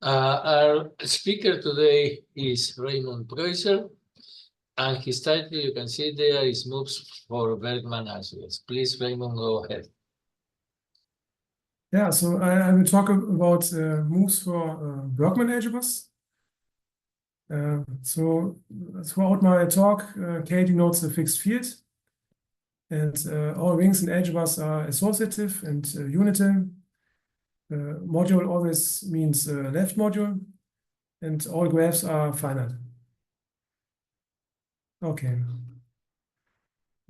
Our speaker today is Raymond Preuser, and his title you can see there is Moves for Bergman algebras. Please, Raymond, go ahead. Yeah, so I will talk about moves for Bergman algebras. So throughout my talk, K denotes a fixed field, and all rings in algebras are associative and unital. Module always means left module, and all graphs are finite. Okay.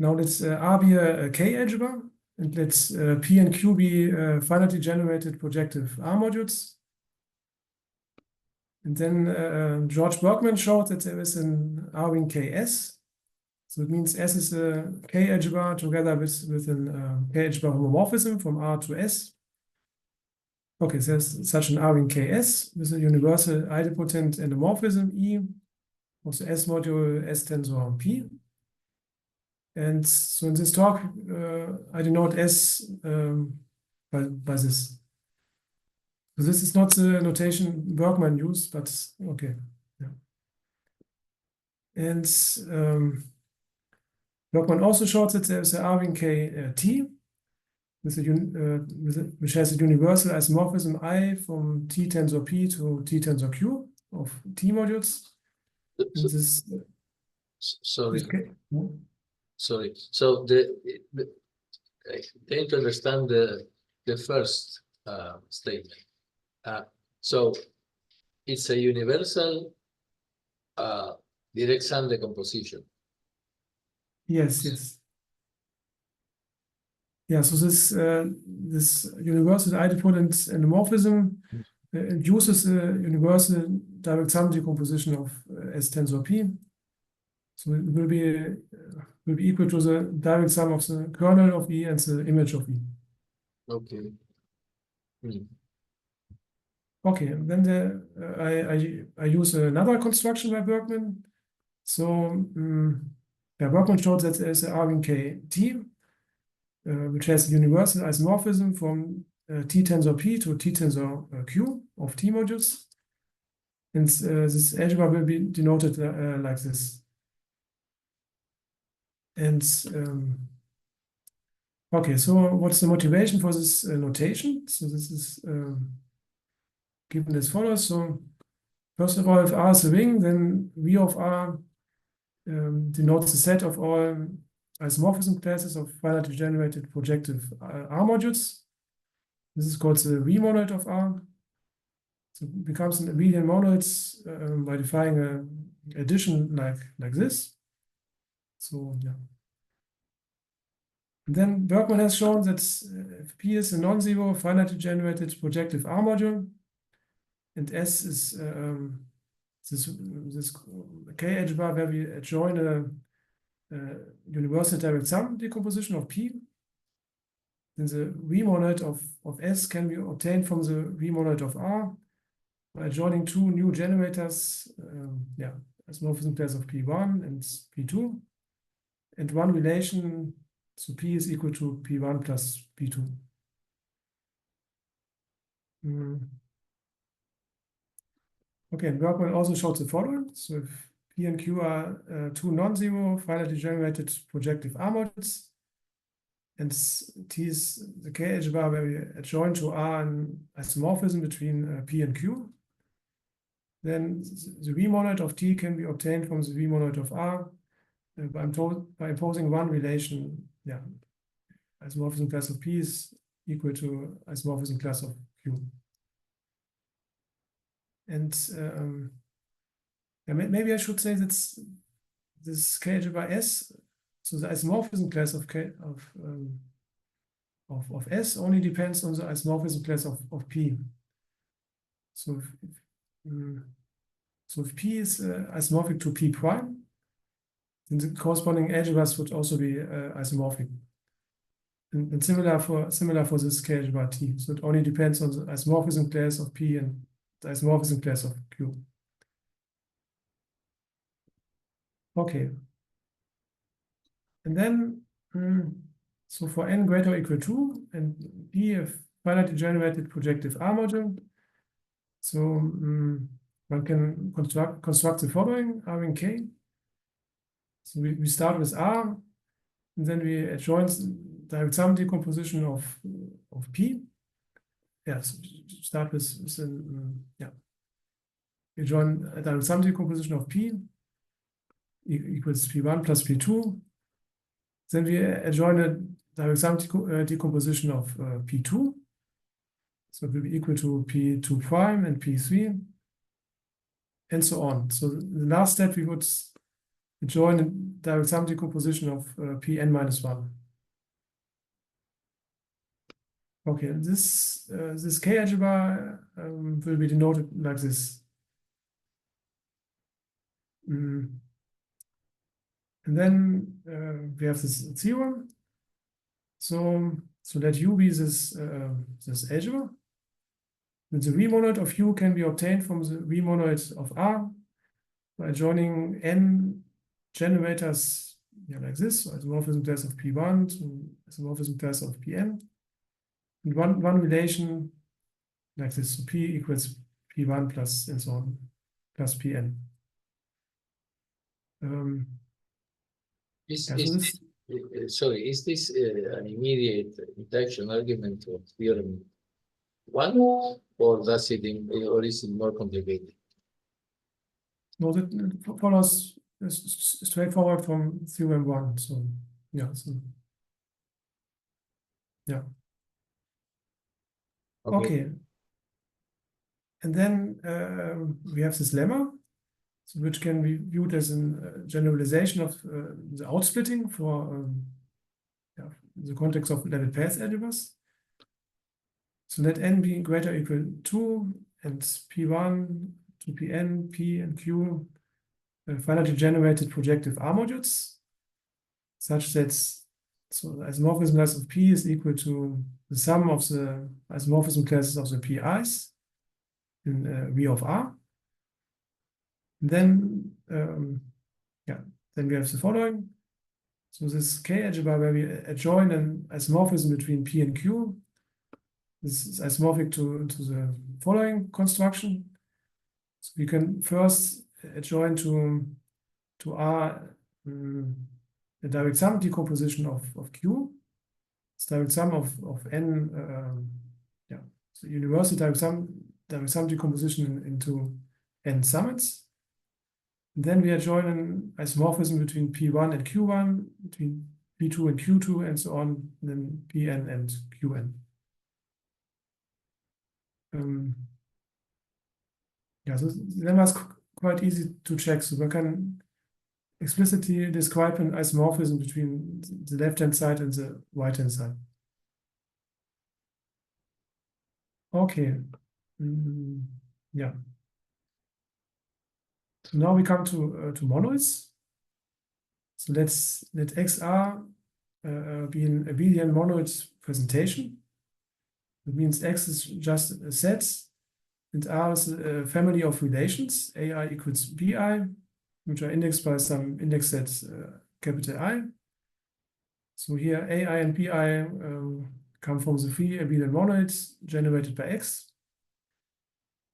Now let's R be a K algebra, and let's P and Q be finitely generated projective R modules. And then George Bergman showed that there is an R ring Ks. So it means S is a K algebra together with an K algebra homomorphism from R to S. Okay, so there's such an R ring Ks with a universal idempotent endomorphism E of the S module S tensor P. And so in this talk, I denote S by this. So this is not the notation Bergman used, but okay. Yeah. And Bergman also showed that there is a R ring K T which has a universal isomorphism I from T tensor P to T tensor Q of T modules. And this, Sorry. Okay. Sorry. So I tend to understand the first statement. So it's a universal direct sum decomposition. Yes, yes. Yeah, so this universal idempotent endomorphism induces a universal direct sum decomposition of S tensor P. So it will be equal to the direct sum of the kernel of E and the image of E. Okay. Okay, and then I use another construction by Bergman. So Bergman showed that there's a R ring K T, which has a universal isomorphism from T tensor P to T tensor Q of T modules. And this algebra will be denoted like this. And okay, so what's the motivation for this notation? So this is given as follows. So first of all, if R is a ring, then V of R denotes the set of all isomorphism classes of finitely generated projective R modules. This is called the V monad of R. So it becomes an abelian monad by defining an addition like this. So yeah. And then Bergman has shown that if P is a non-zero finitely generated projective R module, and S is this K algebra where we adjoin a universal direct sum decomposition of P, then the V monad of S can be obtained from the V monad of R by adjoining two new generators, isomorphism class of P1 and P2, and one relation, so P is equal to P1 plus P2. Okay, and Bergman also showed the following. So if P and Q are two non-zero finitely generated projective R modules, and T is the K algebra where we adjoin to R an isomorphism between P and Q, then the V monad of T can be obtained from the V monad of R by imposing one relation. Yeah, isomorphism class of P is equal to isomorphism class of Q. And maybe I should say that this K algebra S, so the isomorphism class of S only depends on the isomorphism class of P. So if P is isomorphic to P prime, then the corresponding algebras would also be isomorphic. And similar for this K algebra T. So it only depends on the isomorphism class of P and the isomorphism class of Q. Okay. And then, so for n greater or equal to, and P a finitely generated projective R module, So one can construct the following R in K. So we start with R, and then we adjoin direct sum decomposition of P. Yes, start with yeah. We join a direct sum decomposition of P equals P1 plus P2. Then we adjoin a direct sum decomposition of P2. So it will be equal to P2 prime and P3, and so on. So the last step, we would join a direct sum decomposition of Pn minus 1. Okay, this K algebra will be denoted like this. And then we have this theorem. So let U be this algebra. And the V-monoid of U can be obtained from the V-monoid of R by joining n generators like this, so isomorphism class of P1 to isomorphism class of Pn. And one relation like this, so P equals P1 plus and so on, plus Pn. Is this an immediate induction argument of theorem 1, or does it or is it more complicated? No, that follows straightforward from theorem 1. So yeah, yeah. Okay. And then we have this lemma, so which can be viewed as a generalization of the outsplitting for the context of Leavitt path algebras. So let n be greater or equal to 2, and P1 to Pn, P and Q finitely generated projective R modules, such that so the isomorphism class of P is equal to the sum of the isomorphism classes of the PIs in V of R. And then then we have the following. So this K algebra where we adjoin an isomorphism between P and Q. This is isomorphic to the following construction. So we can first adjoin to R the direct sum decomposition of Q. It's direct sum of n. So universal direct sum decomposition into n summits. And then we adjoin an isomorphism between P1 and Q1, between P2 and Q2, and so on, and then Pn and Qn. So the lemma is quite easy to check. So one can explicitly describe an isomorphism between the left-hand side and the right-hand side. Okay. Yeah. So now we come to monoids. So let XR be an abelian monoid presentation. It means X is just a set, and R is a family of relations, AI equals BI, which are indexed by some index set capital I. So here AI and BI come from the free abelian monoids generated by X.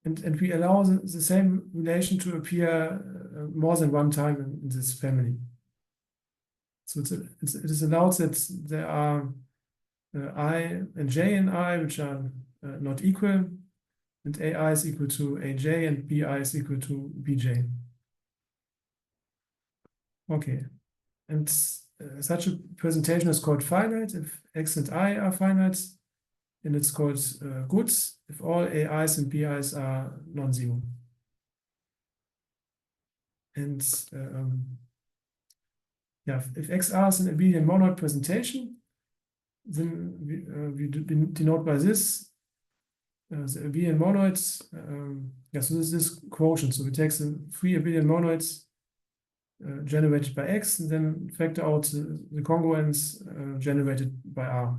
And we allow the same relation to appear more than one time in this family. So it is allowed that there are I and J in I, which are not equal, and AI is equal to AJ and BI is equal to BJ. Okay, and such a presentation is called finite if X and I are finite, and it's called good if all AIs and BIs are non-zero. And if XR is an abelian monoid presentation, then we denote by this the abelian monoids. So this is this quotient. So we take the three abelian monoids generated by X and then factor out the congruence generated by R.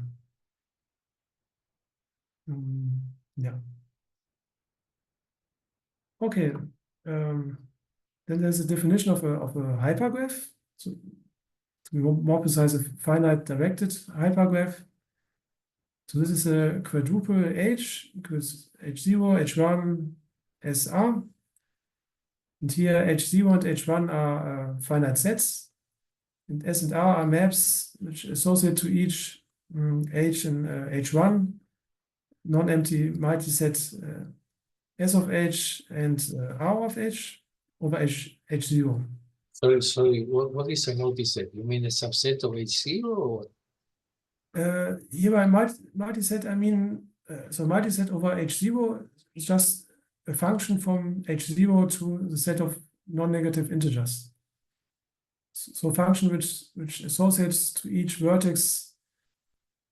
Okay. Then there's a definition of a hypergraph. So to be more precise, a finite directed hypergraph. So this is a quadruple H equals H0, H1, SR. And here H0 and H1 are finite sets. And S and R are maps which associate to each H and H1, non-empty multiset S of H and R of H over H0. Sorry, what is a multiset? You mean a subset of H0 or what? Here by multiset, I mean, so multiset over H0 is just a function from H0 to the set of non-negative integers. So a function which associates to each vertex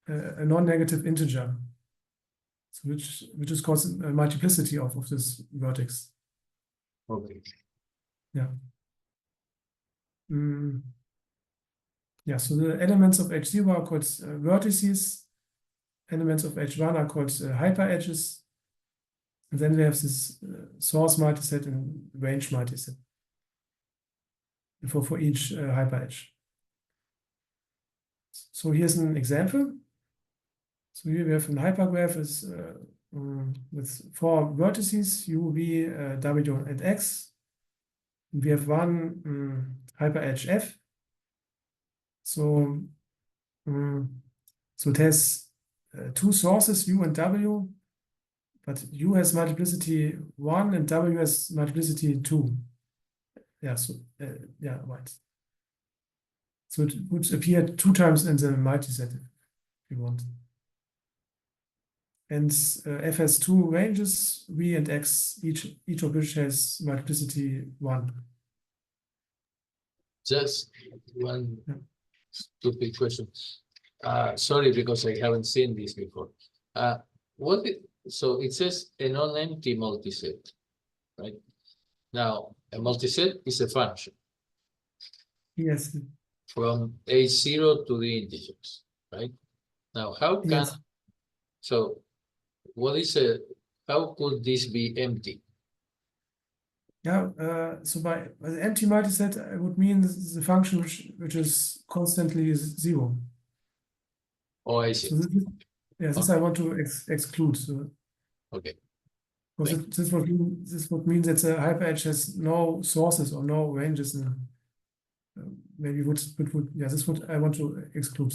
a non-negative integer, so which is called a multiplicity of this vertex. Okay. Yeah. Yeah, so the elements of H0 are called vertices, elements of H1 are called hyperedges, and then we have this source multiset and range multiset for each hyperedge. So here's an example. So here we have a hypergraph is with 4 vertices, U, V, W, and X. And we have one hyperedge F. So it has 2 sources, U and W, but U has multiplicity 1 and W has multiplicity 2. Yeah, so yeah, right. So it would appear 2 times in the multiset if you want. And F has 2 ranges, V and X, each of which has multiplicity 1. Just one stupid question. Sorry, because I haven't seen this before. So it says a non-empty multiset, right? Now, a multiset is a function. Yes. From H0 to the integers, right? Now, how can, Yes. so how could this be empty? Yeah, so by the empty multiset, it would mean the function which is constantly 0. Oh, I see. So this I want to exclude. So, okay. Because this would mean that the hyperedge has no sources or no ranges. Maybe this would I want to exclude.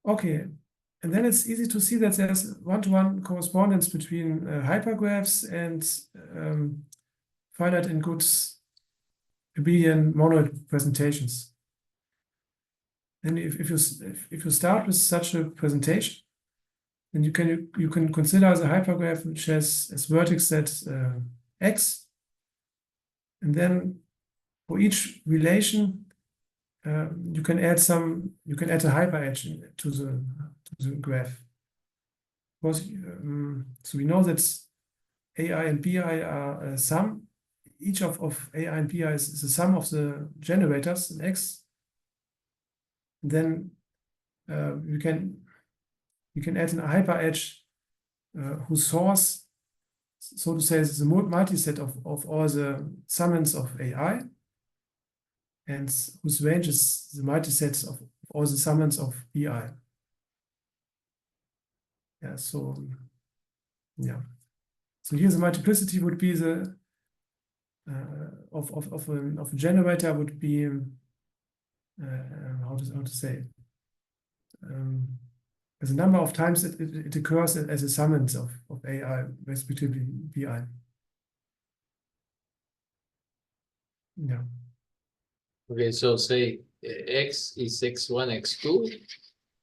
Okay, and then it's easy to see that there's one-to-one correspondence between hypergraphs and finite and good abelian monoid presentations. And if you start with such a presentation, then you can consider the hypergraph which has as vertex set x, and then for each relation you can add a hyperedge to the graph. Because so we know that AI and BI are a sum. Each of AI and BI is the sum of the generators in X. And then we can add a hyperedge whose source, so to say, is the multiset of all the summons of AI, and whose range is the multiset of all the summons of BI. Yeah, so yeah. So here the multiplicity would be the of a generator would be how to say as a number of times it occurs as a summons of AI respectively BI. Yeah. Okay, so say X is X1, X2,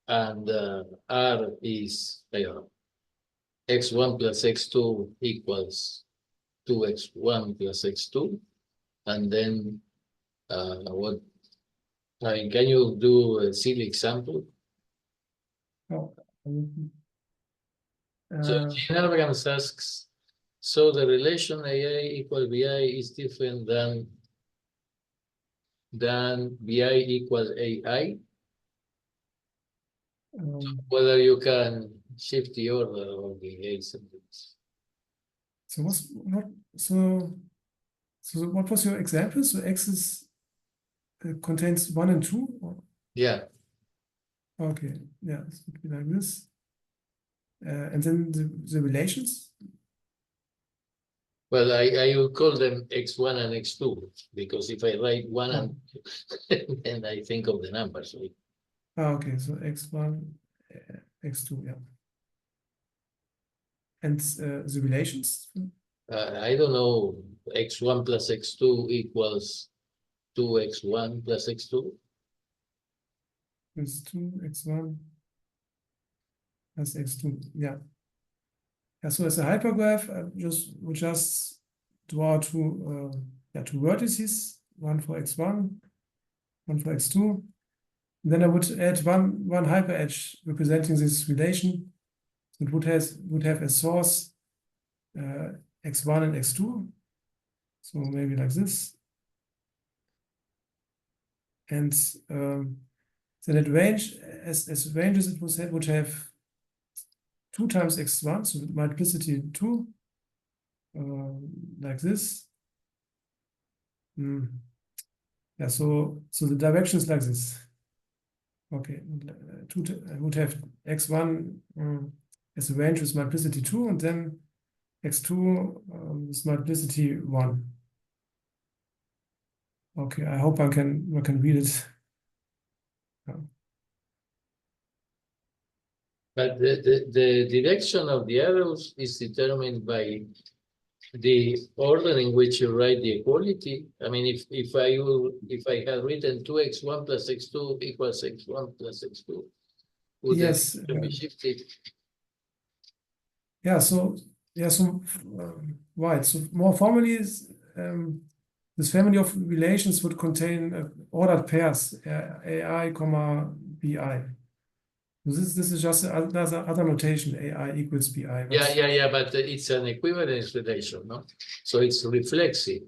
and R is X1 plus X2 equals 2X1 plus X2, and then can you do a silly example? Oh, So generalisations asks, so the relation AI equal BI is different than BI equal AI? Whether you can shift the order of the A sentence. So what was your example? So X contains 1 and 2? Or? Yeah. Okay, yeah, this would be like this. And then the relations? Well, I will call them x1 and x2 because if I write one and then I think of the numbers. Okay, so x1, x2, yeah. And the relations? I don't know, x1 plus x2 equals 2x1 plus x2. Is 2x1 plus x2, yeah. Yeah, so as a hypergraph, we just draw two vertices, one for x1, one for x2. Then I would add one hyperedge representing this relation. It would have a source x1 and x2. So maybe like this. And then at range, as ranges, it would have 2 times x1, so multiplicity 2, like this. Yeah, so the direction is like this. Okay, I would have x1 as a range with multiplicity 2, and then x2 with multiplicity 1. Okay, I hope I can read it. Yeah. But the direction of the arrows is determined by the order in which you write the equality. I mean, if I had written 2x1 plus x2 equals x1 plus x2, would Yes, it be shifted? yeah, right. So more formally, this family of relations would contain ordered pairs, AI, bi. This is just other notation, AI equals bi. Yeah, but it's an equivalence relation, no? So it's reflexive.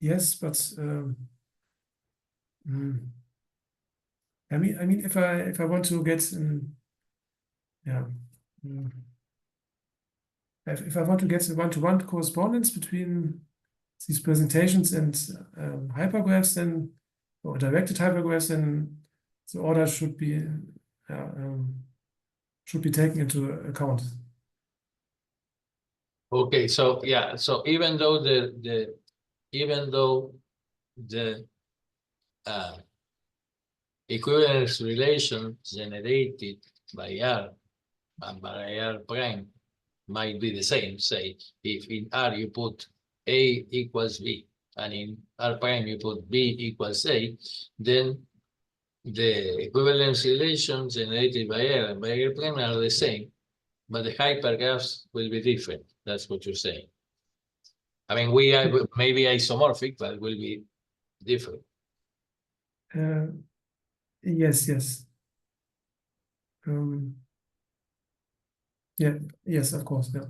Yes, but I mean, if I want to get if I want to get a one-to-one correspondence between these presentations and hypergraphs, then or directed hypergraphs, then the order should be taken into account. Okay, so yeah, so even though the equivalence relation generated by R and by R prime might be the same. Say, if in R you put A equals B, and in R prime you put B equals A, then the equivalence relations generated by R and by R prime are the same, but the hypergraphs will be different. That's what you're saying. I mean, we are maybe isomorphic, but will be different. Yes. Yeah, yes, of course, yeah.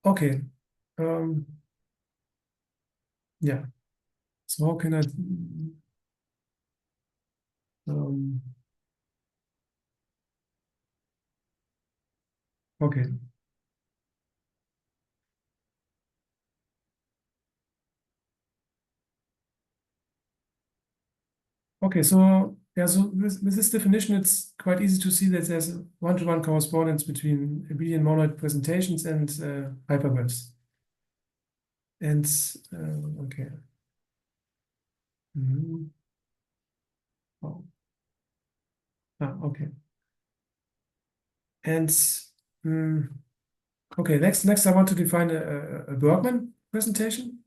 Okay. Yeah. So how can I okay. Okay, so yeah, so with this definition, it's quite easy to see that there's a one-to-one correspondence between abelian monoid presentations and hypergraphs. And okay. Oh. Okay. And okay, next I want to define a Bergman presentation.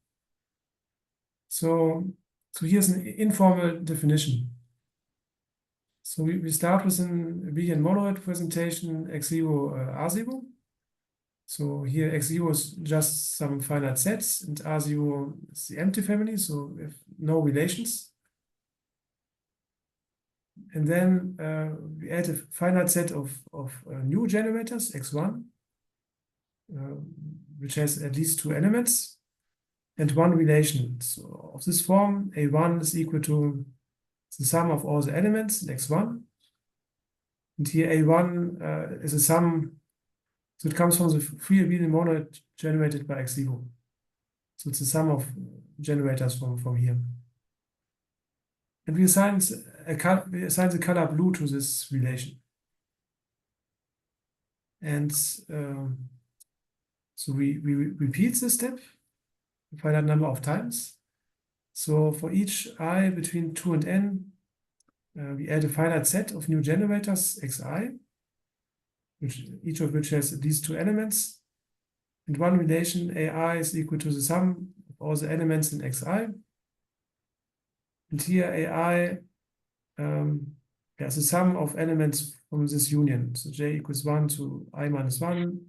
So here's an informal definition. So we start with an abelian monoid presentation x0 r0. So here x0 is just some finite sets, and r0 is the empty family, so we have no relations. And then we add a finite set of new generators, x1, which has at least 2 elements, and one relation. So of this form, A1 is equal to the sum of all the elements in x1. And here A1 is a sum, so it comes from the free abelian monoid generated by x0. So it's the sum of generators from here. And we assign the color blue to this relation. And so we repeat this step a finite number of times. So for each I between 2 and n, we add a finite set of new generators xi, each of which has these two elements. And one relation ai is equal to the sum of all the elements in xi. And here ai has the sum of elements from this union. So j equals 1 to I minus 1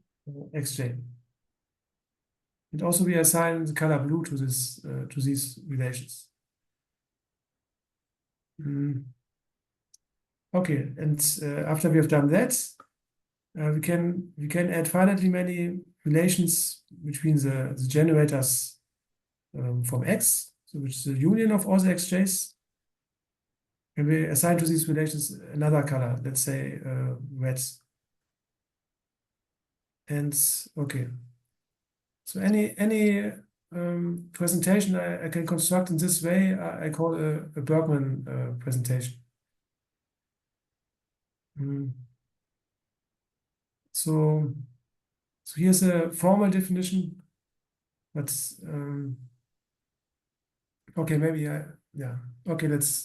xj. And also we assign the color blue to this to these relations. Okay, and after we have done that, we can add finitely many relations between the generators from X, so which is the union of all the xj's. And we assign to these relations another color, let's say red. And okay, so any presentation I can construct in this way, I call a Bergman presentation. So here's a formal definition, but okay, maybe yeah. Okay, let's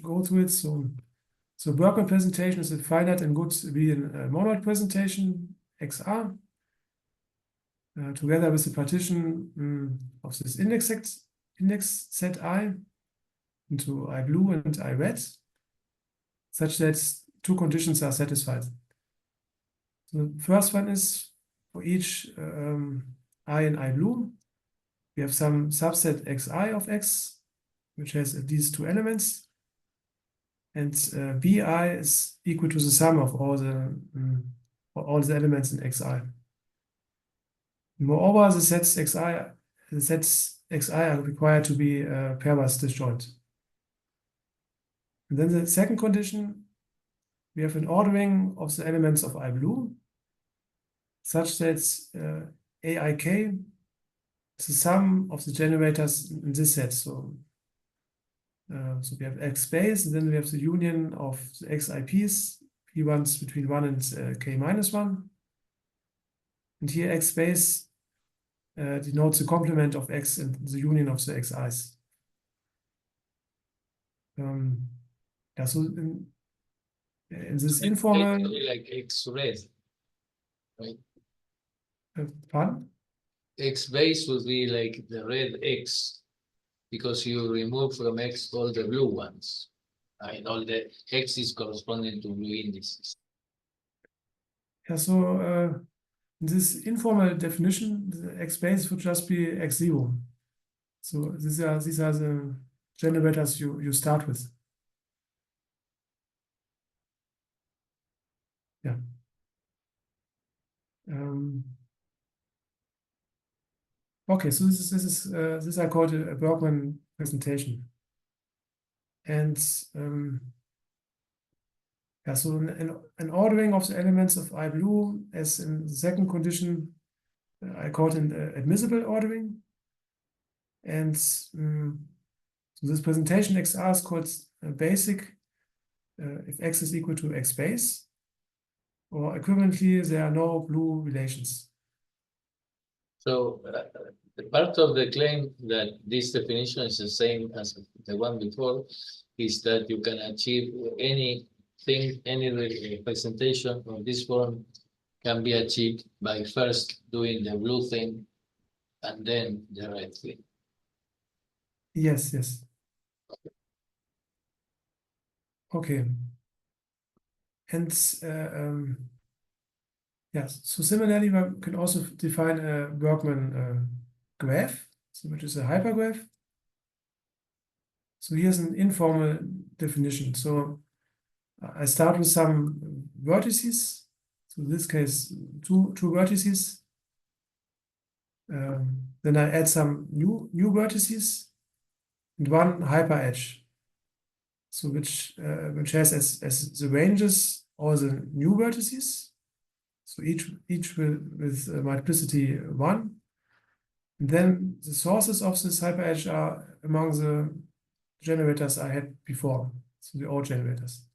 go through it. So Bergman presentation is a finite and good real monoid presentation XR together with the partition of this index set I into I blue and I red, such that two conditions are satisfied. So the first one is for each I and I blue, we have some subset xi of x, which has these two elements, and bi is equal to the sum of all the elements in xi. Moreover, the sets xi are required to be pairwise disjoint. And then the second condition, we have an ordering of the elements of I blue, such that aik is the sum of the generators in this set. So we have X space, and then we have the union of the XIPs, P1s between 1 and K minus 1. And here X space denotes the complement of X and the union of the XIs. Yeah, so in this informal... Like X red, right? Pardon? X base would be like the red X, because you remove from X all the blue ones. And all the X is corresponding to blue indices. Yeah, so in this informal definition, the X base would just be X0. So these are the generators you start with. Yeah. Okay, so this I called a Bergman presentation, and yeah, so an ordering of the elements of I blue as in the second condition, I called an admissible ordering, and so this presentation XR is called basic if X is equal to X base, or equivalently there are no blue relations. So part of the claim that this definition is the same as the one before is that you can achieve anything, any representation of this form can be achieved by first doing the blue thing and then the red thing. Yes. Okay. And yes, so similarly, we can also define a Bergman graph, so which is a hypergraph. So here's an informal definition. So I start with some vertices. So in this case, two vertices. Then I add some new vertices and one hyperedge. So which has as the ranges all the new vertices. So each with multiplicity 1. And then the sources of this hyperedge are among the generators I had before, so the old generators.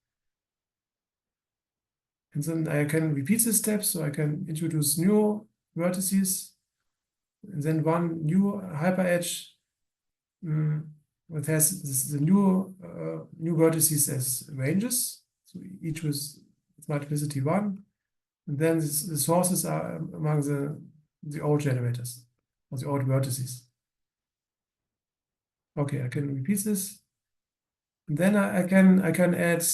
And then I can repeat this step, so I can introduce new vertices, and then one new hyperedge that has the new vertices as ranges, so each with multiplicity 1. And then the sources are among the old generators, or the old vertices. Okay, I can repeat this. And then I can add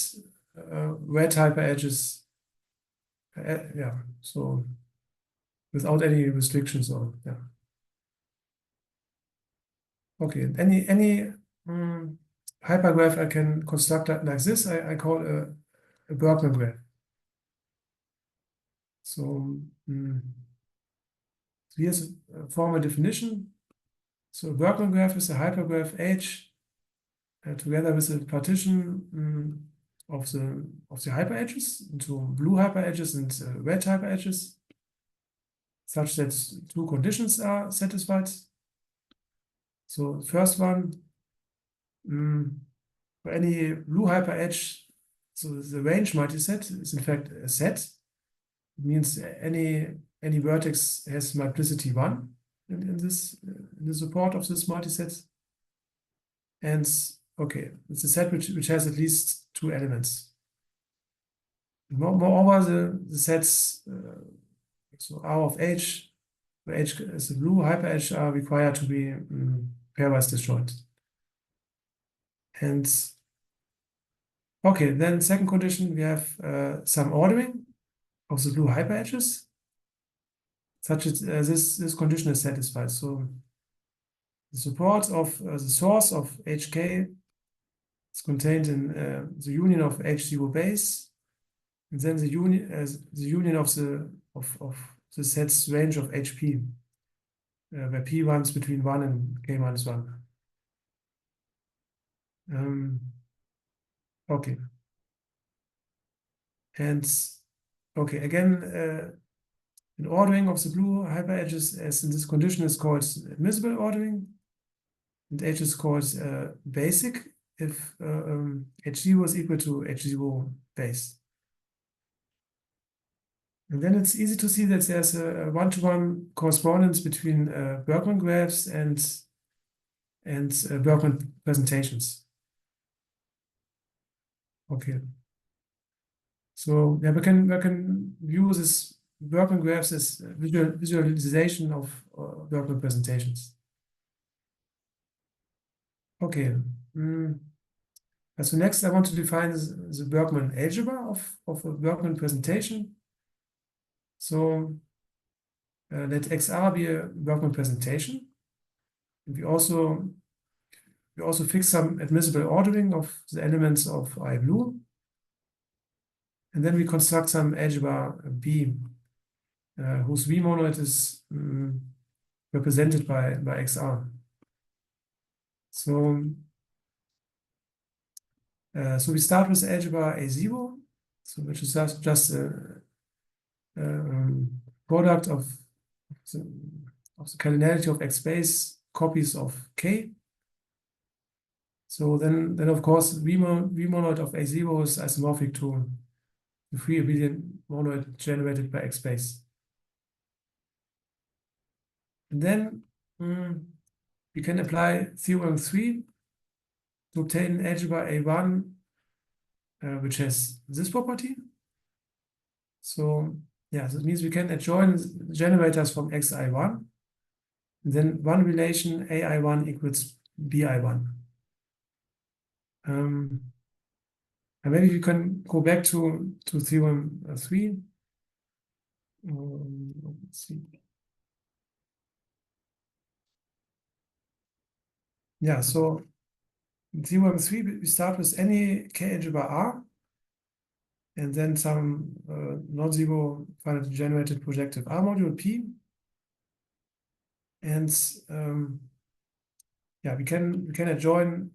red hyperedges. Yeah, so without any restrictions or yeah. Okay, any hypergraph I can construct like this, I call a Bergman graph. So, so here's a formal definition. So a Bergman graph is a hypergraph H together with a partition of the hyperedges into blue hyperedges and red hyperedges, such that two conditions are satisfied. So the first one, for any blue hyperedge, so the range multiset is in fact a set. It means any vertex has multiplicity 1 in the support of this multiset. And okay, it's a set which has at least 2 elements. Moreover, the sets so R of H, where H is a blue hyperedge, are required to be pairwise disjoint. And okay, then second condition, we have some ordering of the blue hyperedges, such as this condition is satisfied. So the support of the source of HK is contained in the union of H0 base, and then the union of the set's range of HP, where P runs between 1 and K minus 1. Okay. And okay, again, an ordering of the blue hyperedges as in this condition is called admissible ordering, and H is called basic if H0 is equal to H0 base. And then it's easy to see that there's a one-to-one correspondence between Bergman graphs and Bergman presentations. Okay. So yeah, we can view this Bergman graphs as visualization of Bergman presentations. Okay. So next I want to define the Bergman algebra of a Bergman presentation. So let XR be a Bergman presentation. And we also fix some admissible ordering of the elements of I blue. And then we construct some algebra B, whose V monoid is represented by XR. So, so we start with algebra A0, so which is just a product of the cardinality of X space copies of K. So then of course V monoid of A0 is isomorphic to the free abelian monoid generated by X space. And then we can apply theorem 3 to obtain algebra A1, which has this property. So yeah, that means we can adjoin generators from xi1, and then one relation ai1 equals bi1. And maybe you can go back to theorem 3. Let's see. Yeah, so in theorem 3, we start with any K algebra R, and then some non-zero finitely generated projective R module P. And yeah, we can adjoin.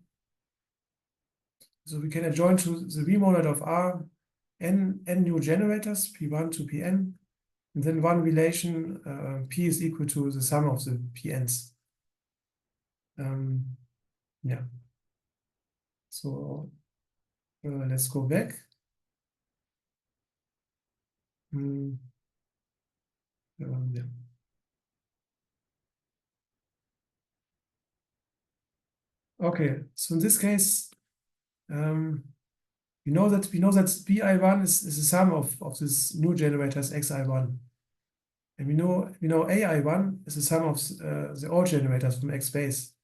So we can adjoin to the V monoid of R n new generators P1 to Pn, and then one relation P is equal to the sum of the Pn's. Yeah. So let's go back. Yeah. Okay, so in this case, we know that bi1 is the sum of this new generators xi1, and we know ai1 is the sum of the old generators from x space.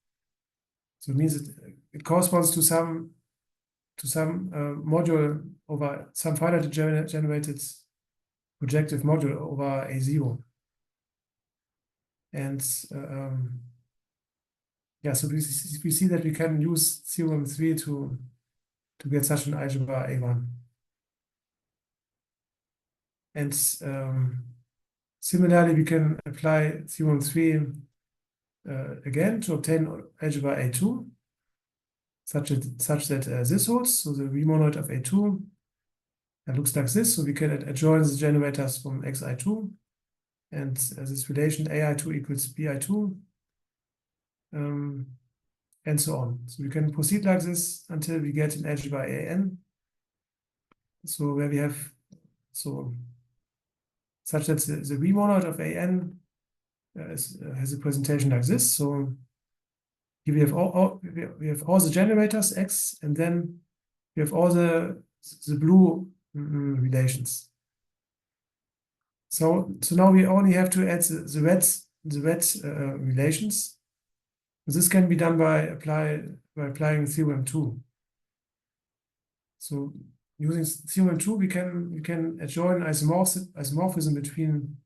So it means it corresponds to some module over some finite generated projective module over a0. And yeah, so we see that we can use theorem 3 to get such an algebra A1. And similarly, we can apply theorem 3 again to obtain algebra A2, such that this holds. So the V-monoid of A2 looks like this. So we can adjoin the generators from xi2, and this relation ai2 equals bi2, and so on. So we can proceed like this until we get an algebra an. So where we have such that the V-monoid of an has a presentation like this. So here we have all the generators x, and then we have all the blue relations. So now we only have to add the red relations. This can be done by applying theorem 2. So using theorem 2, we can adjoin isomorphism between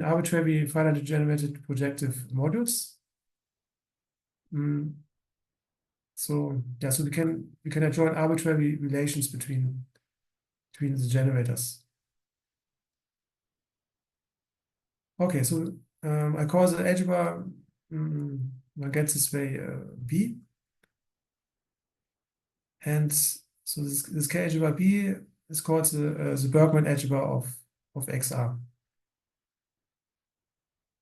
arbitrary finitely generated projective modules. So yeah, so we can adjoin arbitrary relations between the generators. Okay, so I call the algebra I get this way B, and so this K algebra B is called the Bergman algebra of XR.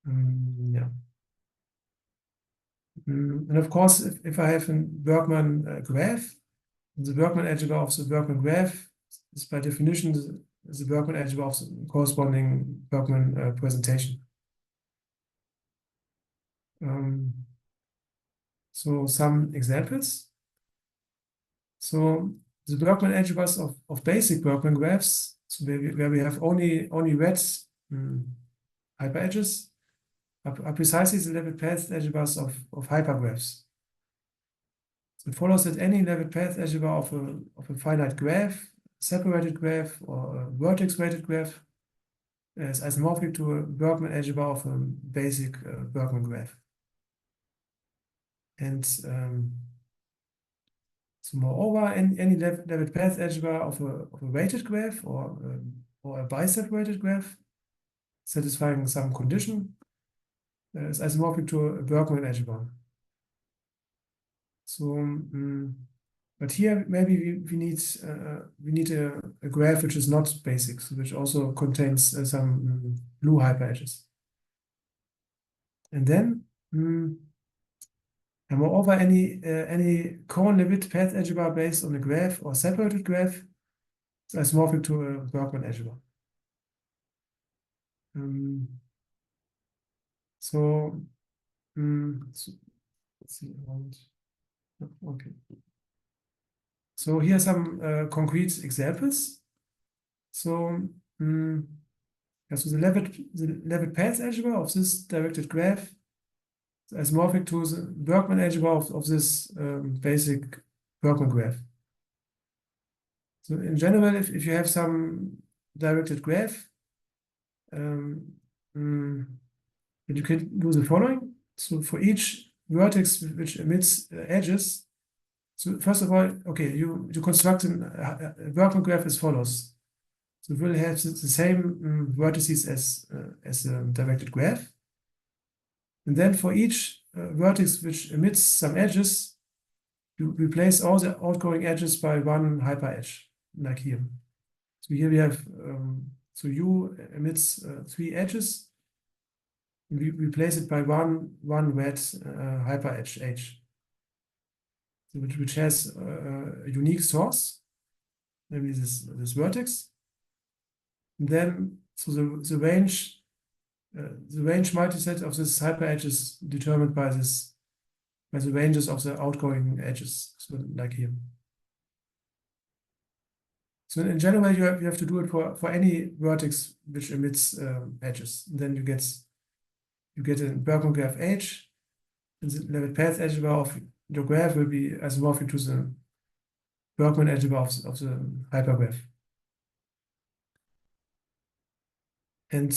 Yeah. And of course, if I have a Bergman graph, the Bergman algebra of the Bergman graph is by definition the Bergman algebra of the corresponding Bergman presentation. So some examples. So the Bergman algebras of basic Bergman graphs, so where we have only red hyperedges, are precisely the Leavitt path algebras of hypergraphs. So it follows that any Leavitt path algebra of a finite graph, separated graph, or a vertex-weighted graph is isomorphic to a Bergman algebra of a basic Bergman graph. And so moreover, any Leavitt path algebra of a weighted graph or a biseparated graph satisfying some condition is isomorphic to a Bergman algebra. So, but here maybe we need a graph which is not basic, so which also contains some blue hyperedges. And then, and moreover, any Cohen-Leavitt path algebra based on a graph or separated graph is isomorphic to a Bergman algebra. So let's see. Okay. So here are some concrete examples. So, so the Leavitt path algebra of this directed graph is isomorphic to the Bergman algebra of this basic Bergman graph. So in general, if you have some directed graph, then you can do the following. So for each vertex which emits edges, so first of all, okay, you construct a Bergman graph as follows. So it will have the same vertices as a directed graph. And then for each vertex which emits some edges, you replace all the outgoing edges by one hyperedge, like here. So here we have, so U emits 3 edges. And we replace it by one red hyperedge H, so which has a unique source, maybe this vertex. then so the range multiset of this hyper edge is determined by the ranges of the outgoing edges, so like here. So in general, you have to do it for any vertex which emits edges. Then you get a Bergman graph H, and the Leavitt path algebra of your graph will be isomorphic to the Bergman algebra of the hypergraph. And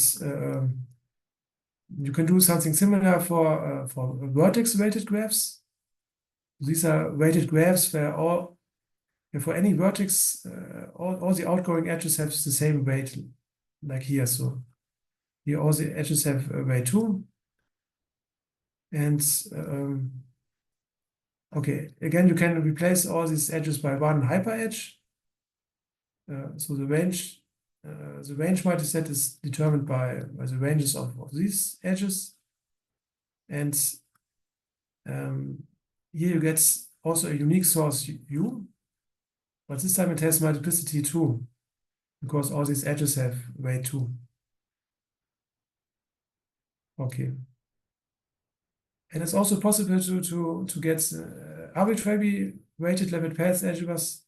you can do something similar for vertex weighted graphs. These are weighted graphs where for any vertex, all the outgoing edges have the same weight, like here. So here all the edges have weight 2. And okay, again, you can replace all these edges by one hyper edge. So the range multiset is determined by the ranges of these edges. And here you get also a unique source U, but this time it has multiplicity 2, because all these edges have weight 2. Okay. And it's also possible to get arbitrarily weighted Leavitt path algebras,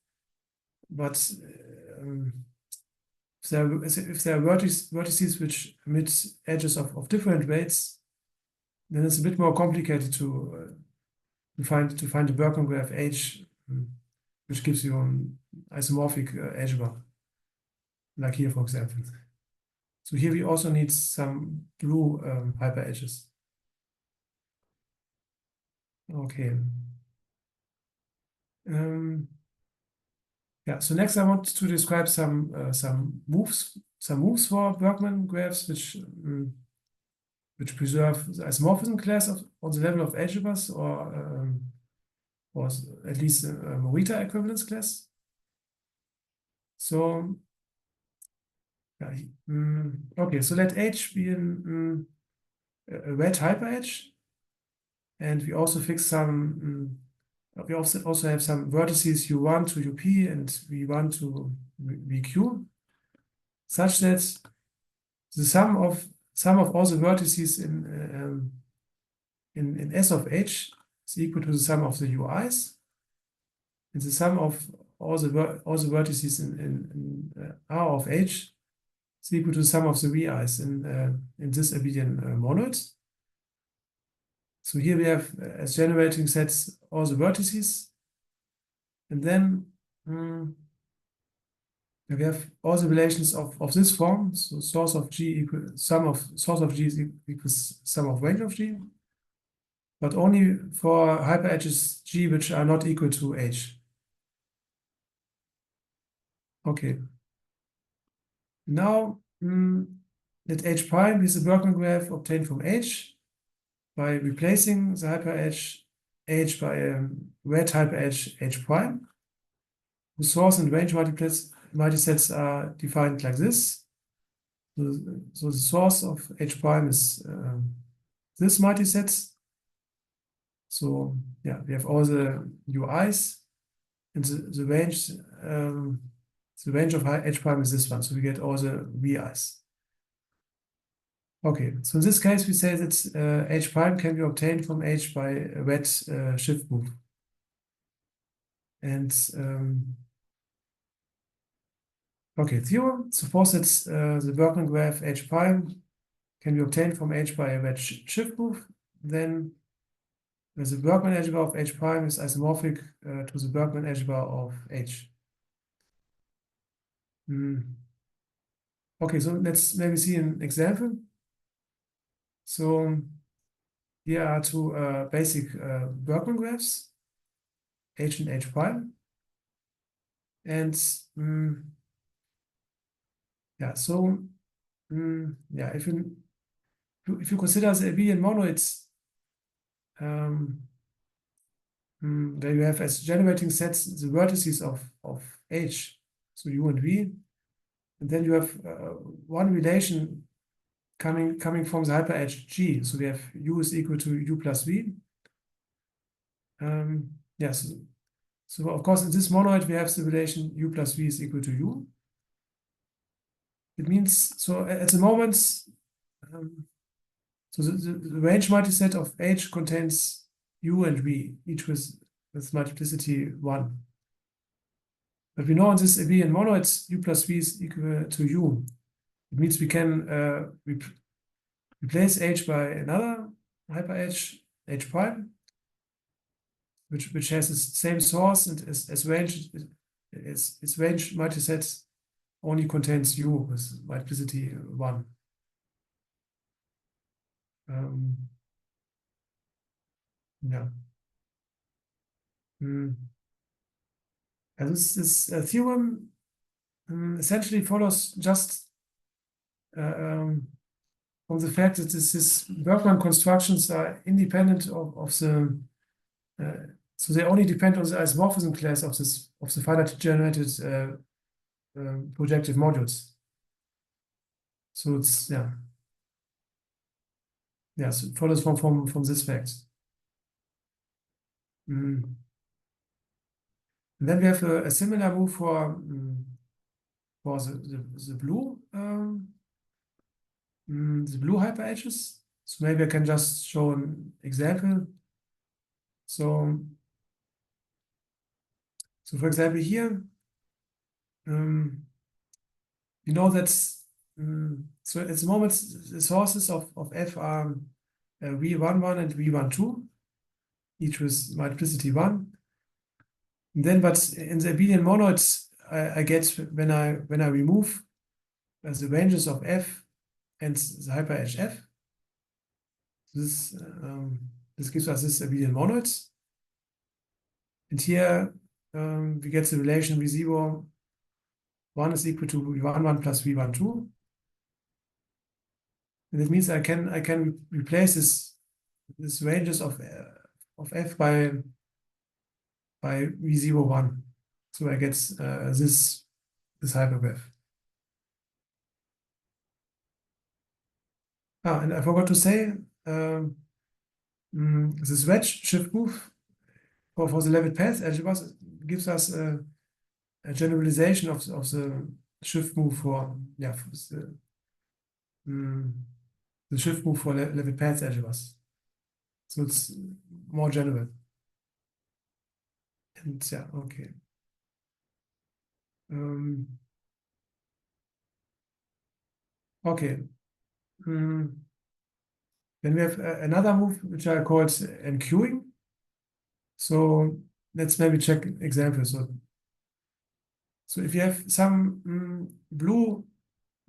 but if there are vertices which emit edges of different weights, then it's a bit more complicated to find the Bergman graph H, which gives you an isomorphic algebra, like here, for example. So here we also need some blue hyper edges. Okay. Yeah. So next, I want to describe some moves for Bergman graphs which preserve the isomorphism class on the level of algebras, or at least Morita equivalence class. So yeah, okay. So let H be a red hyper edge. And we also fix some, we also have some vertices U1 to UP and V1 to VQ, such that the sum of all the vertices in S of H is equal to the sum of the UIs, and the sum of all the vertices in R of H is equal to the sum of the VIs in this abelian monoid. So here we have, as generating sets, all the vertices. And then we have all the relations of this form. So source of G equals source of G equals sum of range of G, but only for hyper edges G which are not equal to H. Okay. Now let H prime be the Bergman graph obtained from H by replacing the hyper edge H by a red hyper edge H prime, whose source and range multisets are defined like this. So the source of H prime is this multiset. So yeah, we have all the UIs, and the range of H prime is this one. So we get all the VIs. Okay, so in this case, we say that H prime can be obtained from H by a red shift move. And okay, theorem suppose that the Bergman graph H prime can be obtained from H by a red shift move. Then the Bergman algebra of H prime is isomorphic to the Bergman algebra of H. Okay, so let's maybe see an example. So here are two basic Bergman graphs, H and H prime. And yeah, so yeah, if you consider the abelian monoids, where you have as generating sets the vertices of H, so U and V, and then you have one relation coming from the hyper edge G. So we have U is equal to U plus V. Yes. So of course in this monoid we have the relation U plus V is equal to U. it means, so at the moment, so the range multiset of H contains U and V, each with multiplicity 1. But we know in this abelian monoid, U plus V is equal to U. It means we can replace H by another hyper H, H prime, which has the same source and as range, its range multiset only contains U with multiplicity 1. Yeah. And this theorem essentially follows just from the fact that this Bergman constructions are independent of the so they only depend on the isomorphism class of the finite generated projective modules. So it's so it follows from this fact. And then we have a similar move for the blue hyper H's. So maybe I can just show an example. So for example here, we know that so at the moment the sources of F are V11 and V12, each with multiplicity 1. And then, but in the abelian monoids, I get when I remove the ranges of F and the hyper HF. This gives us this abelian monoids. And here we get the relation V0 1 is equal to V11 plus V12. And it means I can replace this ranges of F by V01. So I get this hypergraph. And I forgot to say this wedge shift move for the Leavitt path algebras gives us a generalization of the shift move for the shift move for Leavitt path algebras. So it's more general. And okay. Okay. Then we have another move which I called enqueuing. So let's maybe check examples. So if you have some blue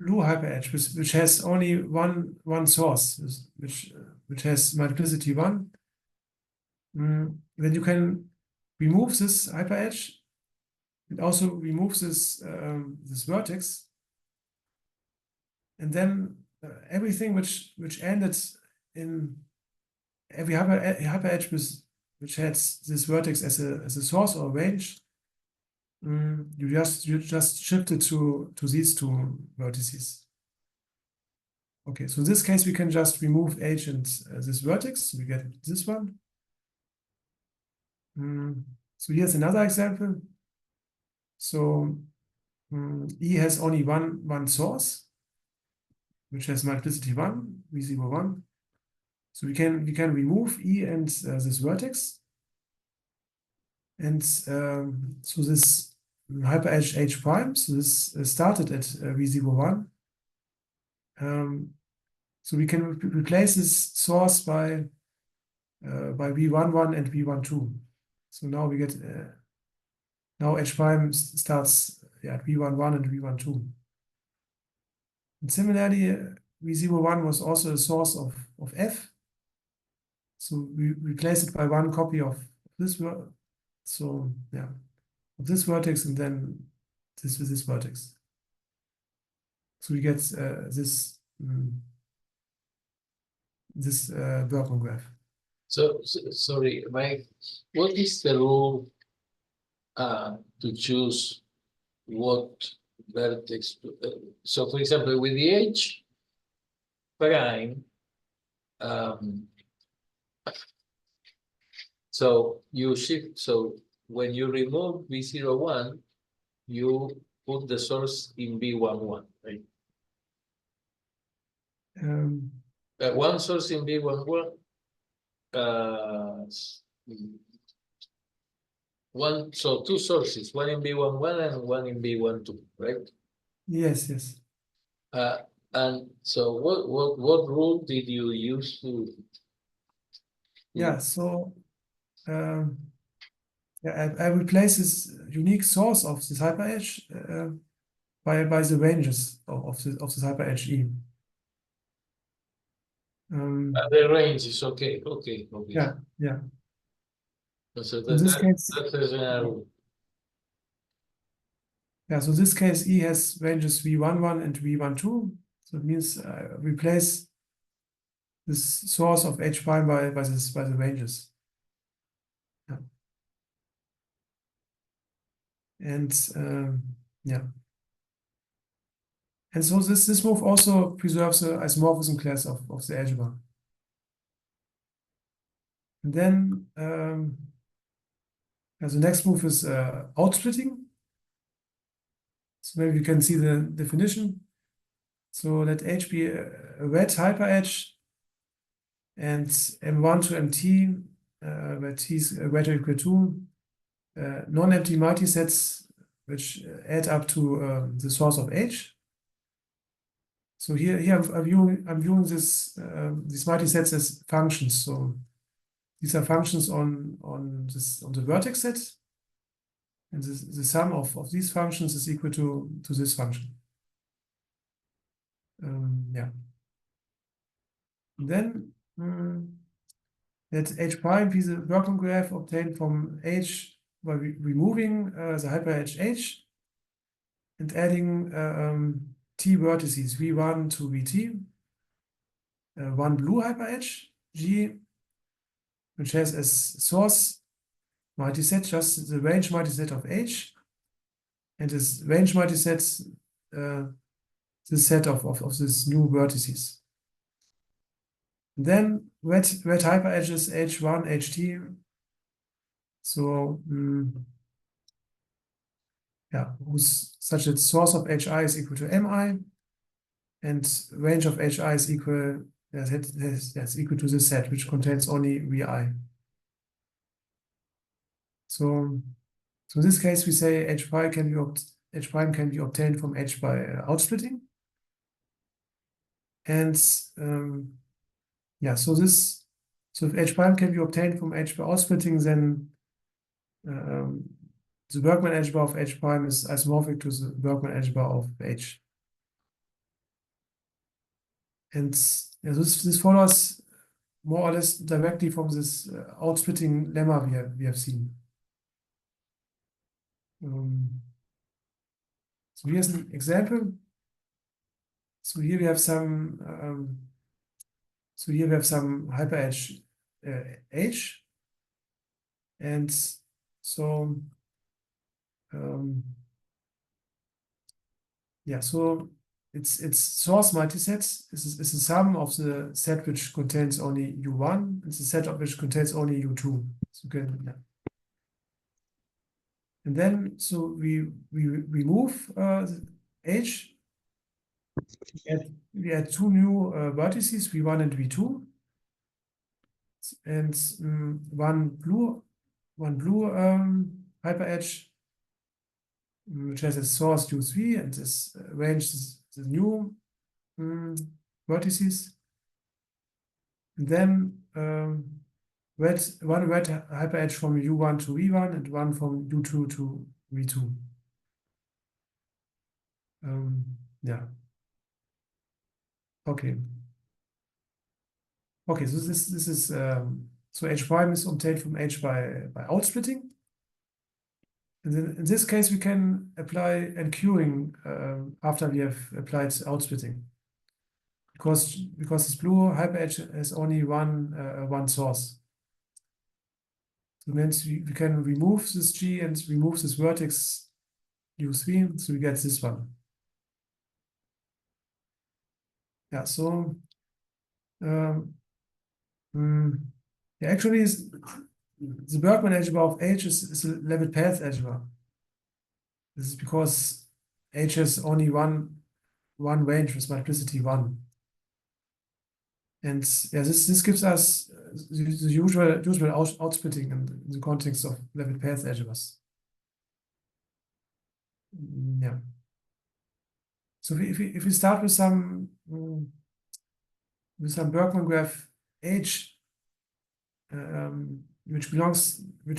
hyper H which has only one source, which has multiplicity 1, then you can remove this hyper H and also remove this vertex, and then everything which ended in every hyper H which has this vertex as a source or range, you just shift it to these two vertices. Okay, so in this case we can just remove H and this vertex, so we get this one. So here's another example. So E has only one source, which has multiplicity 1, V01. So we can remove E and this vertex. And so this hyper H prime, so this started at V01. So we can replace this source by V11 and V12. So now we get now H prime starts at V11 and V12. And similarly, V01 was also a source of F. So we replace it by one copy of this of this vertex, and then this with this vertex. So we get this Bergman graph. So sorry, Mike, what is the rule to choose what vertex to, so for example, with the H prime, so you shift, so when you remove V01, you put the source in V11, right? One source in B11. So two sources, one in B11 and one in B12, right? Yes, yes. And so what rule did you use to? Yeah, so yeah, I replace this unique source of this hyperedge by the ranges of this hyperedge E. The range is okay. Yeah. So In this case, that's a general rule. yeah, so this case E has ranges V11 and V12. So it means replace this source of H prime by the ranges. Yeah. And yeah. And so this move also preserves the isomorphism class of the algebra. And then the next move is outsplitting. So maybe you can see the definition. So let H be a red hyperedge and M1 to MT, where T is greater or equal to non-empty multisets which add up to the source of H. So here I'm viewing this these multisets as functions. So these are functions on the vertex set, and the sum of these functions is equal to this function. Yeah. And then let H prime be the Bergman graph obtained from H by removing the hyperedge H and adding T vertices V1 to VT. One blue hyperedge G, which has as source multiset just the range multiset of H, and this range multiset the set of this new vertices. Then red hyperedges H1, HT. So yeah, whose such that source of HI is equal to MI, and range of HI is equal that's equal to this set, which contains only VI. So in this case, we say H prime can be obtained from H by outsplitting. And yeah, so if H prime can be obtained from H by outsplitting, then the Bergman algebra of H prime is isomorphic to the Bergman algebra of H. And yeah, this follows more or less directly from this outsplitting lemma we have seen. So here's an example. So here we have some hyperedge H, and so yeah, so its source multisets is the sum of the set which contains only U1 and the set of which contains only U2. So yeah. And then so we remove H. We add two new vertices, V1 and V2, and one blue hyperedge, which has a source U3, and this range is the new vertices. And then one red hyperedge from U1 to V1 and one from U2 to V2. Yeah. Okay. Okay, so this is so H prime is obtained from H by outsplitting. And then in this case, we can apply enqueuing after we have applied outsplitting, because this blue hyperedge has only one source. So it means we can remove this G and remove this vertex U3, so we get this one. Yeah, so yeah, actually the Bergman algebra of H is a Leavitt path algebra. This is because H has only one range with multiplicity 1. And yeah, this gives us the usual outsplitting in the context of Leavitt path algebras. Yeah. So if we start with some Bergman graph H, which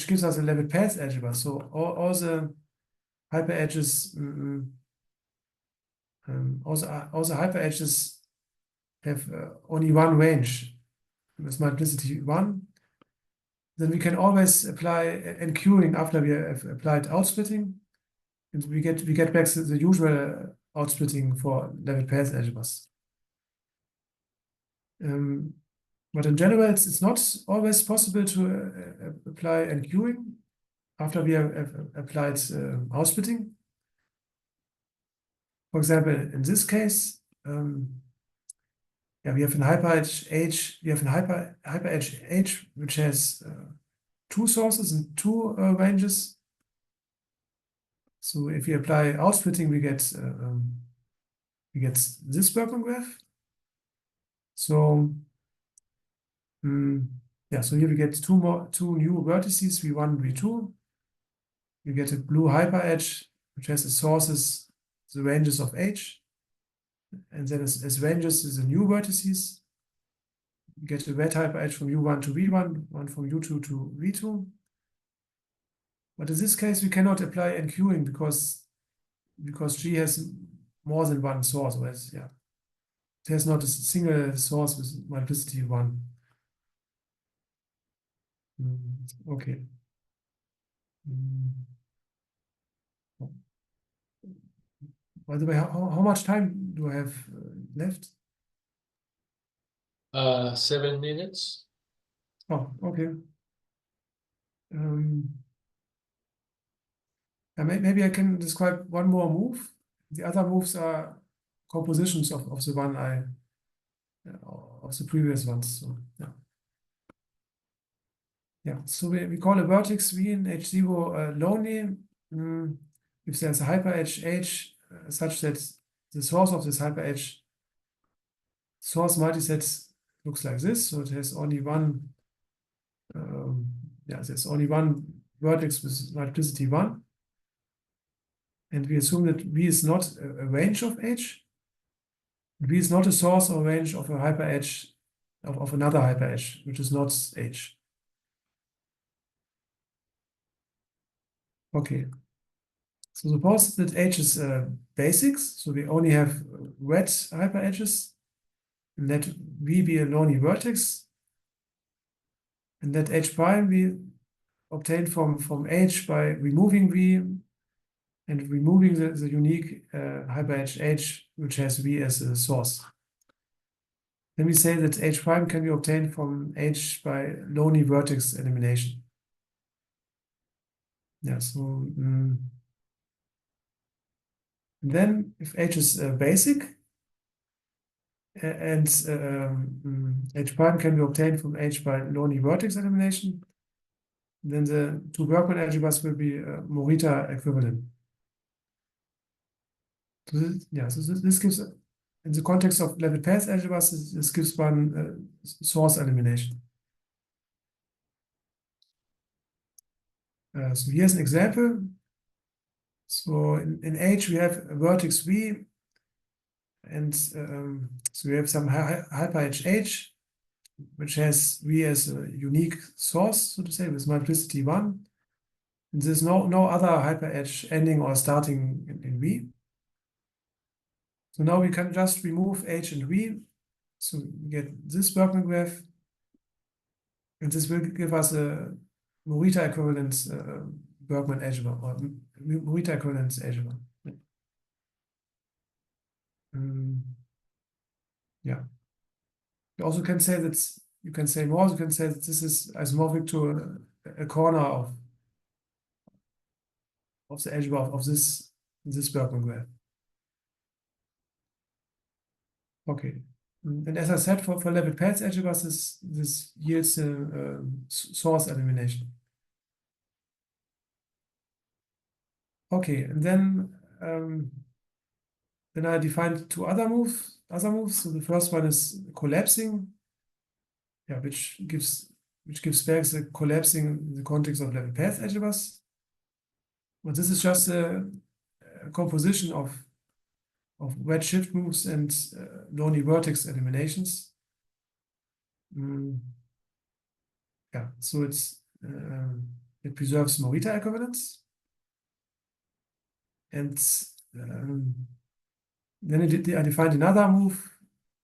gives us a Leavitt path algebra. So all the hyper edges, all the hyper edges have only one range with multiplicity 1. Then we can always apply enqueuing after we have applied outsplitting, and we get back the usual outsplitting for Leavitt path algebras. But in general, it's not always possible to apply enqueuing after we have applied outsplitting. For example, in this case, yeah, we have an hyper edge H. We have an hyper edge H which has 2 sources and 2 ranges. So if we apply outsplitting, we get this Bergman graph. So yeah, so here we get two new vertices, V1, V2. We get a blue hyper edge which has the sources, the ranges of H, and then as ranges is the new vertices. We get a red hyper edge from U1 to V1, one from U2 to V2. But in this case, we cannot apply enqueuing because G has more than one source. Or yeah, it has not a single source with multiplicity 1. Okay. By the way, how much time do I have left? 7 minutes. Oh, okay. Maybe I can describe one more move. The other moves are compositions of the one of the previous ones. So yeah. Yeah, so we call a vertex V in H0 lonely if there's a hyper edge H such that the source of this hyper edge source multiset looks like this. So it has only one, yeah, there's only one vertex with multiplicity 1. And we assume that V is not a range of H. V is not a source or range of a hyper edge of another hyper edge, which is not H. Okay. So suppose that H is basics, so we only have red hyper edges, and let V be a lonely vertex, and let H prime be obtained from H by removing V and removing the unique hyper edge H, which has V as a source. Then we say that H prime can be obtained from H by lonely vertex elimination. Yeah, so then if H is basic and H prime can be obtained from H by lonely vertex elimination, then the 2 Bergman algebras will be Morita equivalent. So this gives, in the context of Leavitt path algebras, this gives one source elimination. So here's an example. So in H we have a vertex V, and so we have some hyper edge H, which has V as a unique source, so to say, with multiplicity 1. And there's no other hyper edge ending or starting in V. So now we can just remove H and V. So we get this Bergman graph, and this will give us a Morita equivalent Bergman algebra or Morita equivalence algebra. Yeah. You also can say that you can say more. You can say that this is isomorphic to a corner of the algebra of this Bergman graph. Okay. And as I said, for Leavitt path algebras, this yields a source elimination. Okay, and then I defined 2 other moves. So the first one is collapsing. which gives back the collapsing in the context of level path algebras. But this is just a composition of wedge shift moves and lonely vertex eliminations. Yeah, so it preserves Morita equivalence, and then I defined another move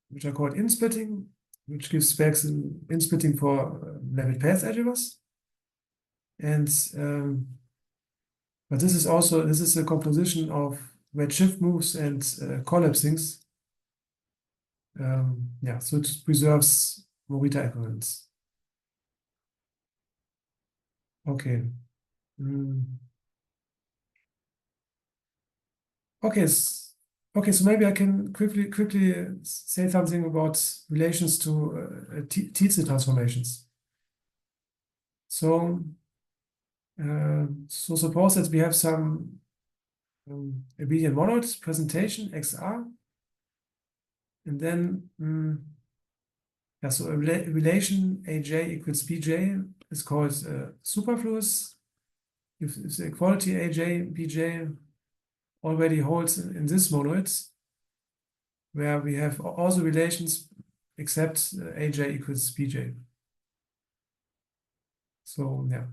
which I called insplitting, which gives back insplitting for level path algebras. And but this is a composition of wedge shift moves and collapsings. Yeah, so it preserves Morita equivalence. Okay. Okay. Okay, so maybe I can quickly say something about relations to Tietze transformations. So, so suppose that we have some abelian monoid presentation XR, and then yeah, so a relation AJ equals BJ is called superfluous. If the equality AJ BJ already holds in this monoids, where we have all the relations except AJ equals BJ. So yeah.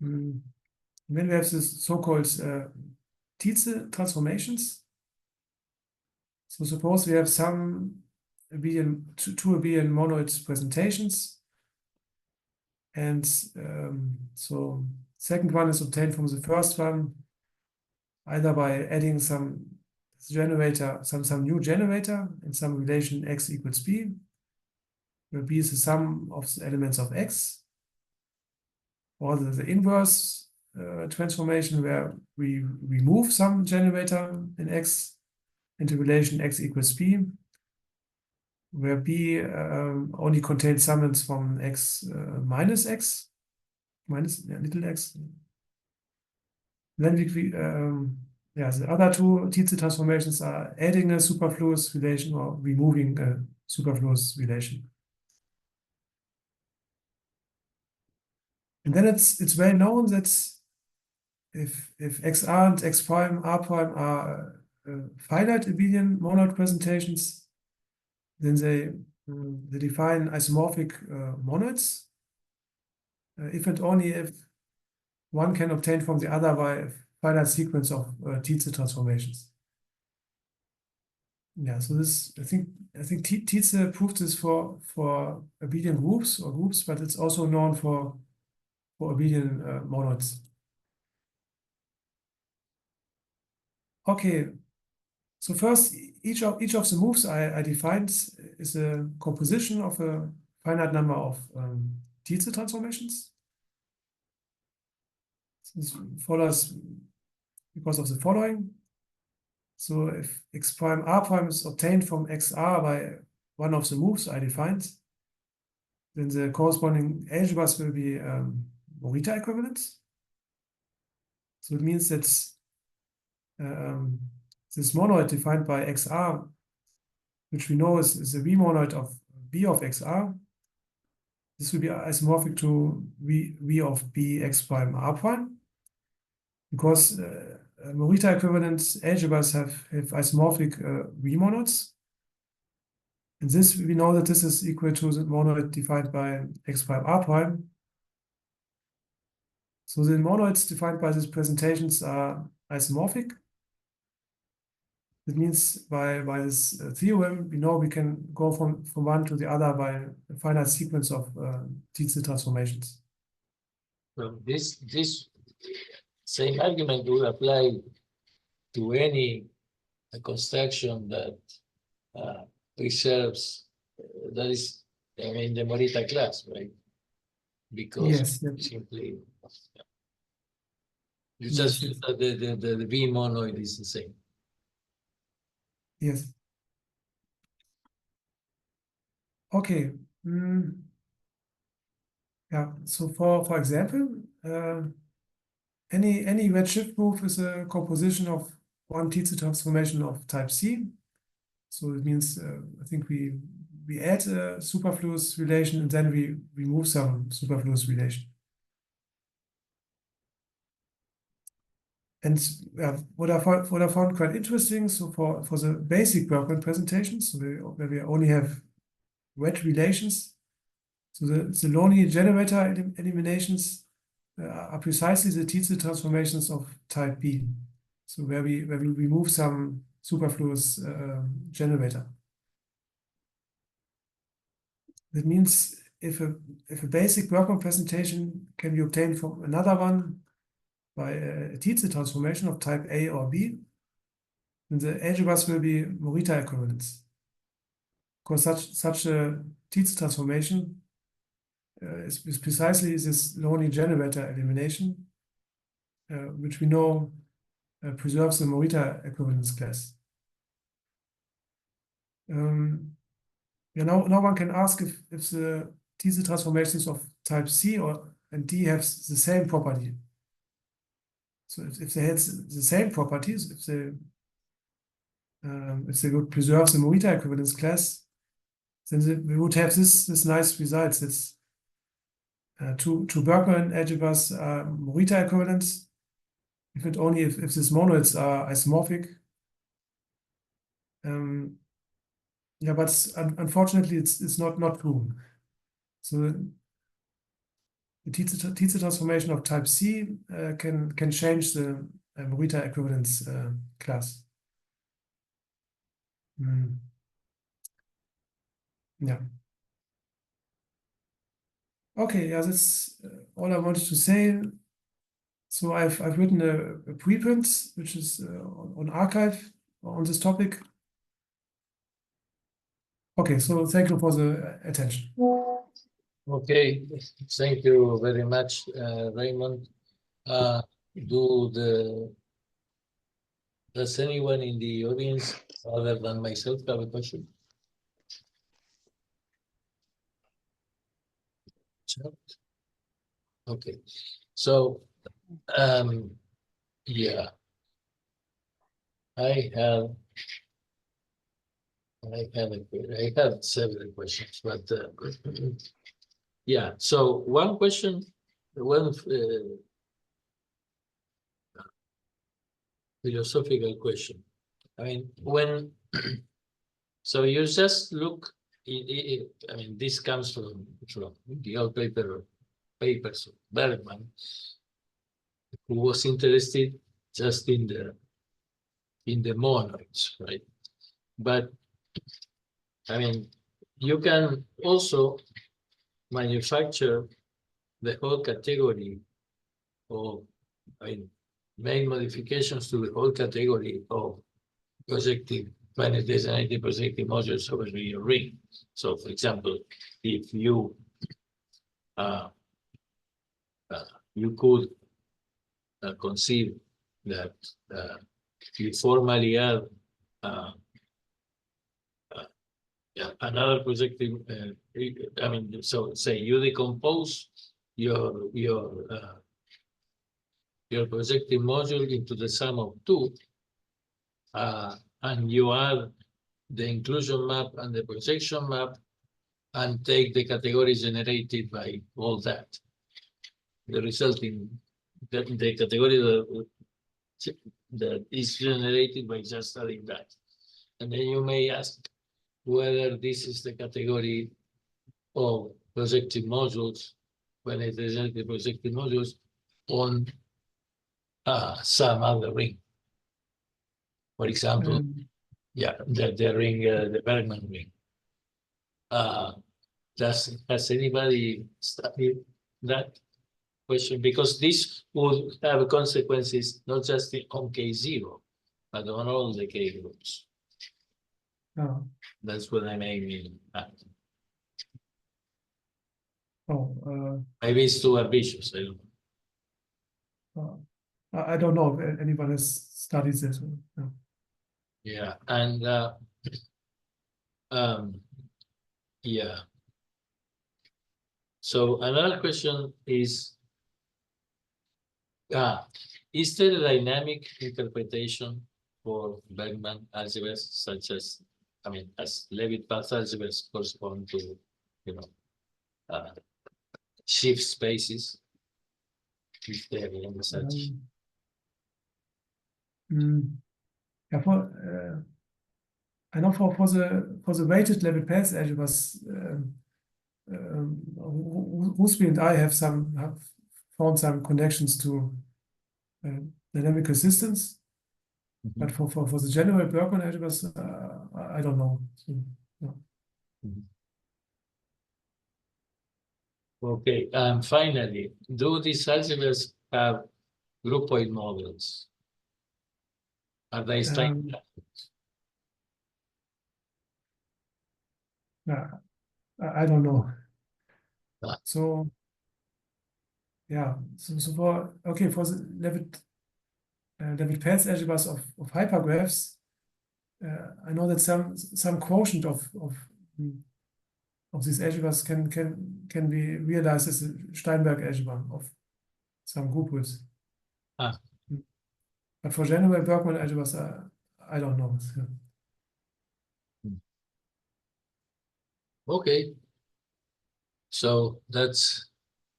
Then we have this so-called Tietze transformations. So suppose we have some two abelian monoid presentations, and so second one is obtained from the first one either by adding some generator, some new generator in some relation x equals b, where b is the sum of the elements of x, or the inverse transformation where we remove some generator in x into relation x equals b, where b only contains summands from x minus x, little x. Then yeah, the other two Tietze transformations are adding a superfluous relation or removing a superfluous relation. And then it's well known that if xr and x prime r prime are finite abelian monoid presentations, then they define isomorphic monoids, if and only if one can obtain from the other by a finite sequence of Tietze transformations. Yeah, so this I think Tietze proved this for abelian groups, but it's also known for abelian monoids. Okay, so first each of the moves I defined is a composition of a finite number of Tietze transformations. This follows because of the following. So if x prime r prime is obtained from xr by one of the moves I defined, then the corresponding algebras will be Morita equivalent. So it means that this monoid defined by xr, which we know is a V monoid of B of xr, this will be isomorphic to V of B x prime r prime, because Morita equivalent algebras have isomorphic V monoids. And this, we know that this is equal to the monoid defined by x prime r prime. So the monoids defined by these presentations are isomorphic. That means by this theorem, we know we can go from one to the other by a finite sequence of Tietze transformations. So this same argument would apply to any construction that preserves, that is, I mean, the Morita class, right? Because Yes, simply, Yes, just yes. the V monoid is the same. Yes. Okay. Yeah. So for example, any wedge shift move is a composition of one Tietze transformation of type C. So it means I think we we add a superfluous relation and then we remove some superfluous relation. And what I found quite interesting, so for the basic Bergman presentations, so where we only have wet relations, so the lonely generator eliminations are precisely the Tietze transformations of type B. So where we remove some superfluous generator. That means if a basic Bergman presentation can be obtained from another one by a Tietze transformation of type A or B, then the algebras will be Morita equivalence. Because such a Tietze transformation is precisely this lonely generator elimination, which we know preserves the Morita equivalence class. Now one can ask if the Tietze transformations of type C and D have the same property. So if they had the same properties, if they would preserve the Morita equivalence class, then we would have this nice result. That's two Bergman algebras are Morita equivalents, if and only if these monoids are isomorphic. Yeah, but unfortunately, it's not true. So the Tietze transformation of type C can change the Morita equivalence class. Yeah. Okay, yeah, that's all I wanted to say. So I've written a preprint, which is on archive on this topic. Okay, so thank you for the attention. Okay, thank you very much, Raymond. Does anyone in the audience other than myself have a question? Okay, so yeah, I have several questions, but yeah. So one question, one philosophical question. I mean, when so you just look. I mean, this comes from the old papers of Bergman, who was interested just in the monoids, right? But I mean, you can also manufacture the whole category of, I mean, make modifications to the whole category of projective finite designated projective modules over your ring. So, for example, if you you could conceive that you formally add another projective. I mean, so say you decompose your projective module into the sum of two, and you add the inclusion map and the projection map, and take the category generated by all that. The resulting the category that is generated by just adding that, and then you may ask whether this is the category of projective modules when it is the projective modules on some other ring. For example, yeah, the ring, the Bergman ring. Has anybody studied that question? Because this would have consequences not just on K0, but on all the K groups. Oh. That's what I mean. Maybe it's too ambitious. I don't know. I don't know if anyone has studied this. No. Yeah, and yeah. So another question is there a dynamic interpretation for Bergman algebras, such as I mean, as Leavitt path algebras correspond to, you know, shift spaces, if there are such. Yeah, I know for the weighted Leavitt path algebras, Rusby and I have found some connections to dynamical systems, but for the general Bergman algebras, I don't know. So, yeah. Okay, and finally, do these algebras have groupoid models? Are they standard? I don't know. Ah. So yeah, so for the Leavitt path algebras of hypergraphs, I know that some quotient of these algebras can be realized as a Steinberg algebra of some groupoids. Ah. But for general Bergman algebras, I don't know. So. Okay. So that's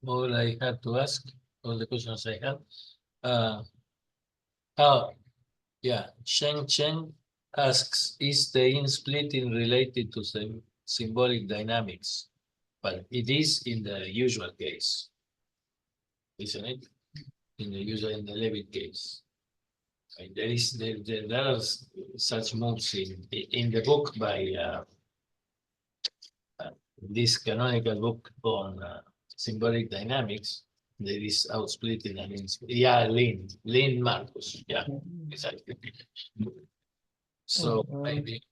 all I had to ask, all the questions I have. Yeah, Chen asks, is the insplitting related to symbolic dynamics? Well, it is in the usual case, isn't it? In the Leavitt case. And there are such moves in the book by this canonical book on symbolic dynamics. There is outsplitting and Lynn Marcus. Yeah, exactly. So maybe.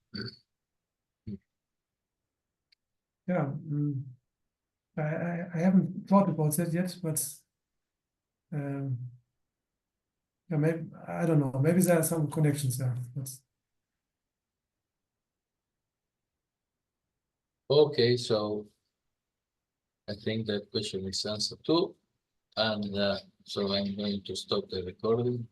Yeah, I haven't thought about that yet, but yeah, maybe I don't know. Maybe there are some connections there. Okay, so I think that question is answered too. And so I'm going to stop the recording.